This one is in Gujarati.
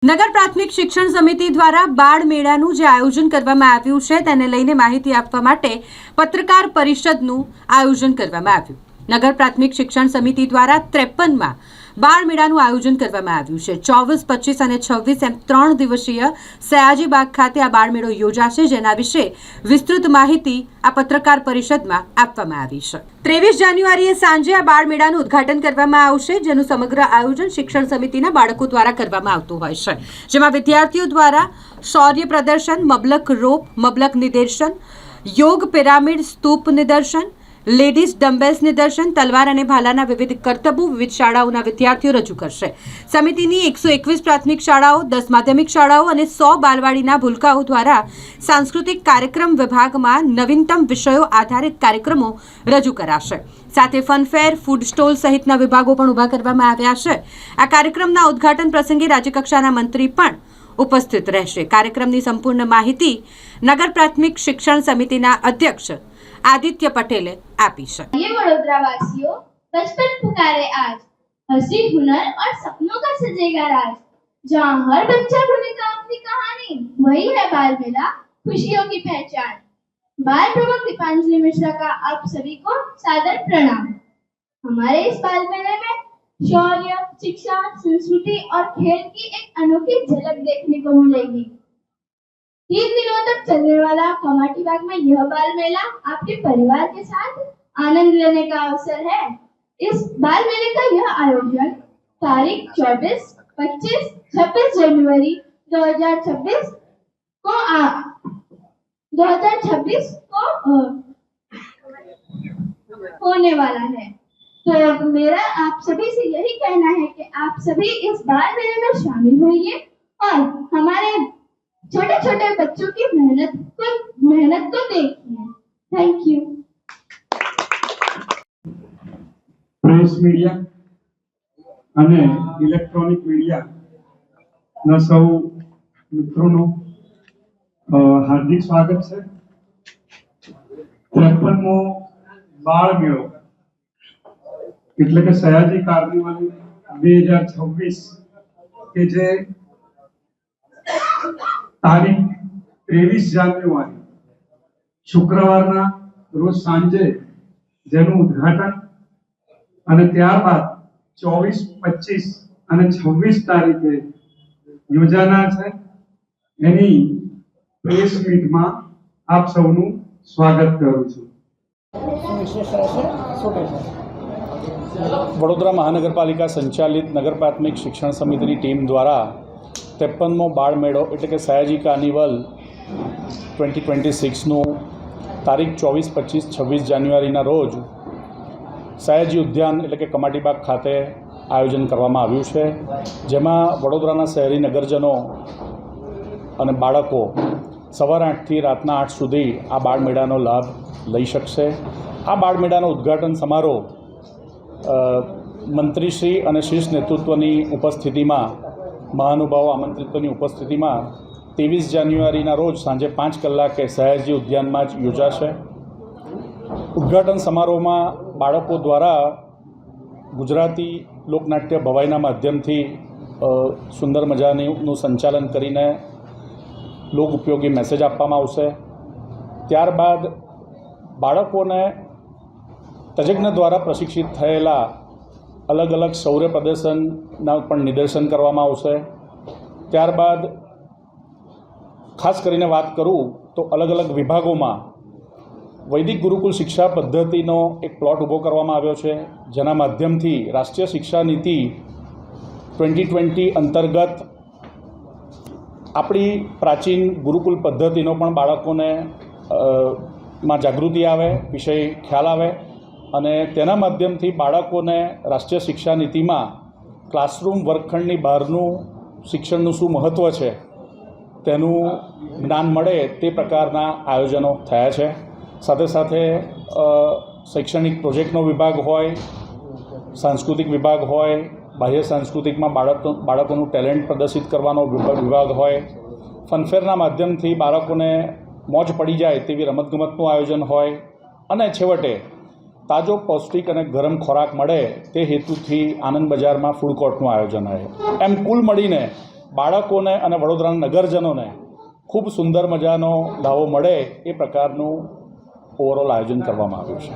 નગર પ્રાથમિક શિક્ષણ સમિતિ દ્વારા બાળ મેળાનું જે આયોજન કરવામાં આવ્યું છે તેને લઈને માહિતી આપવા માટે પત્રકાર પરિષદનું આયોજન કરવામાં આવ્યું. નગર પ્રાથમિક શિક્ષણ સમિતિ દ્વારા 53માં બાળ મેળાનું આયોજન કરવામાં આવ્યું છે. 24, 25 અને 26 એમ 3 દિવસીય સયાજી બાગ ખાતે આ બાળ મેળો યોજાશે, જેના વિશે વિસ્તૃત માહિતી આ પત્રકાર પરિષદમાં આપવામાં આવી છે. 23 જાન્યુઆરીએ સાંજે આ બાળ મેળાનું ઉદ્ઘાટન કરવામાં આવશે, જેનું સમગ્ર આયોજન શિક્ષણ સમિતિના બાળકો દ્વારા કરવામાં આવતું હોય છે, જેમાં વિદ્યાર્થીઓ દ્વારા શૌર્ય પ્રદર્શન, મબલક રોપ, મબલક નિદર્શન, યોગ પિરામિડ સ્તૂપ નિદર્શન, લેડીઝ ડમ્બેલ્સ નિદર્શન, તલવાર અને ભાલાના વિવિધ કરતબો વિવિધ શાળાઓના વિદ્યાર્થીઓ રજૂ કરશે. સમિતિની 121 પ્રાથમિક શાળાઓ, 10 માધ્યમિક શાળાઓ અને 100 બાલવાડીના ભૂલકાઓ દ્વારા સાંસ્કૃતિક કાર્યક્રમ વિભાગમાં નવીનતમ વિષયો આધારિત કાર્યક્રમો રજૂ કરાશે. સાથે ફનફેર, ફૂડ સ્ટોલ સહિતના વિભાગો પણ ઊભા કરવામાં આવ્યા છે. આ કાર્યક્રમના ઉદ્ઘાટન પ્રસંગે રાજ્યકક્ષાના મંત્રી પણ ઉપસ્થિત રહેશે. કાર્યક્રમની સંપૂર્ણ માહિતી નગર પ્રાથમિક શિક્ષણ સમિતિના અધ્યક્ષ आदित्य पटेले आपी है. ये वडोदरा वासियों, बचपन पुकारे आज, हंसी हुनर और सपनों का सजेगा राज. जहाँ हर बच्चा ढूंढेगा अपनी कहानी, वही है बाल मेला, खुशियों की पहचान. बाल प्रमुख दीपांजलि मिश्रा का आप सभी को सादर प्रणाम. हमारे इस बाल मेले में शौर्य, शिक्षा, संस्कृति और खेल की एक अनोखी झलक देखने को मिलेगी. 3 दिनों तक चलने वाला कमाटी बाग में यह बाल मेला आपके परिवार के साथ आनंद लेने का अवसर है. इस बाल मेले का यह आयोजन तारीख 24, 25, 26 जनवरी 2026 को होने वाला है. तो मेरा आप सभी से यही कहना है कि आप सभी इस बाल मेले में शामिल होइए और हमारे छोटे छोटे बच्चों की मेहनत को देखिए. Thank you. प्रेस मीडिया અને ઇલેક્ટ્રોનિક મીડિયા ના સૌ મિત્રોનું હાર્દિક સ્વાગત છે. 53મો બાળ મેળો એટલે કે સયાજી કાર્નિવલ 2026 કે જે તારીખ 23 જાન્યુઆરી શુક્રવારના રોજ સાંજે જેનું ઉદ્ઘાટન અને ત્યારબાદ 24, 25 અને 26 તારીખે યોજાનાર છે. એની પ્રેસ મીટમાં આપ સૌનું સ્વાગત કરું છું. વડોદરા મહાનગરપાલિકા સંચાલિત નગર પ્રાથમિક શિક્ષણ સમિતિની ટીમ દ્વારા 53મો બાળ મેળો એટલે કે સયાજી કાર્નિવલ 2026નું તારીખ 24, 25, 26 જાન્યુઆરીના રોજ સયાજી ઉદ્યાન એટલે કે કમાટીબાગ ખાતે આયોજન કરવામાં આવ્યું છે, જેમાં વડોદરાના શહેરી નગરજનો અને બાળકો સવાર 8થી રાતના 8 સુધી આ બાળ મેળાનો લાભ લઈ શકશે. આ બાળ મેળાનો ઉદ્ઘાટન સમારોહ મંત્રીશ્રી અને શીર્ષ નેતૃત્વની ઉપસ્થિતિમાં, મહાનુભાવો આમંત્રિતોની ઉપસ્થિતિમાં 23 જાન્યુઆરીના રોજ સાંજે 5 કલાકે સયાજી ઉદ્યાનમાં જ યોજાશે. ઉદ્ઘાટન સમારોહમાં બાળકો દ્વારા ગુજરાતી લોકનાટ્ય ભવાઈના માધ્યમથી સુંદર મજાનું સંચાલન કરીને લોક ઉપયોગી મેસેજ આપવામાં આવશે. ત્યારબાદ બાળકોને તજજ્ઞ દ્વારા પ્રશિક્ષિત થયેલા અલગ અલગ શૌર્ય પ્રદર્શનના પણ નિદર્શન કરવામાં આવશે. ત્યારબાદ ખાસ કરીને વાત કરું તો અલગ અલગ વિભાગોમાં વૈદિક ગુરુકુલ શિક્ષા પદ્ધતિનો એક પ્લોટ ઊભો કરવામાં આવ્યો છે, જેના માધ્યમથી રાષ્ટ્રીય શિક્ષા નીતિ 2020 અંતર્ગત આપણી પ્રાચીન ગુરુકુલ પદ્ધતિનો પણ બાળકોને માં જાગૃતિ આવે, વિષય ખ્યાલ આવે અને તેના માધ્યમથી બાળકોને રાષ્ટ્રીય શિક્ષા નીતિમાં ક્લાસરૂમ વર્ગખંડની બહારનું શિક્ષણનું શું મહત્ત્વ છે તેનું જ્ઞાન મળે તે પ્રકારના આયોજનો થયા છે. સાથે સાથે શૈક્ષણિક પ્રોજેક્ટનો વિભાગ હોય, સાંસ્કૃતિક વિભાગ હોય, બાહ્ય સાંસ્કૃતિકમાં બાળકોનું ટેલેન્ટ પ્રદર્શિત કરવાનો વિભાગ હોય, ફનફેરના માધ્યમથી બાળકોને મોજ પડી જાય તેવી રમતગમતનું આયોજન હોય અને છેવટે તાજો પૌષ્ટિક અને ગરમ ખોરાક મળે તે હેતુથી આનંદ બજારમાં ફૂડ કોર્ટનું આયોજન હોય. એમ કુલ મળીને બાળકોને અને વડોદરાના નગરજનોને ખૂબ સુંદર મજાનો લાવો મળે એ પ્રકારનું ઓવરઓલ આયોજન કરવામાં આવ્યું છે.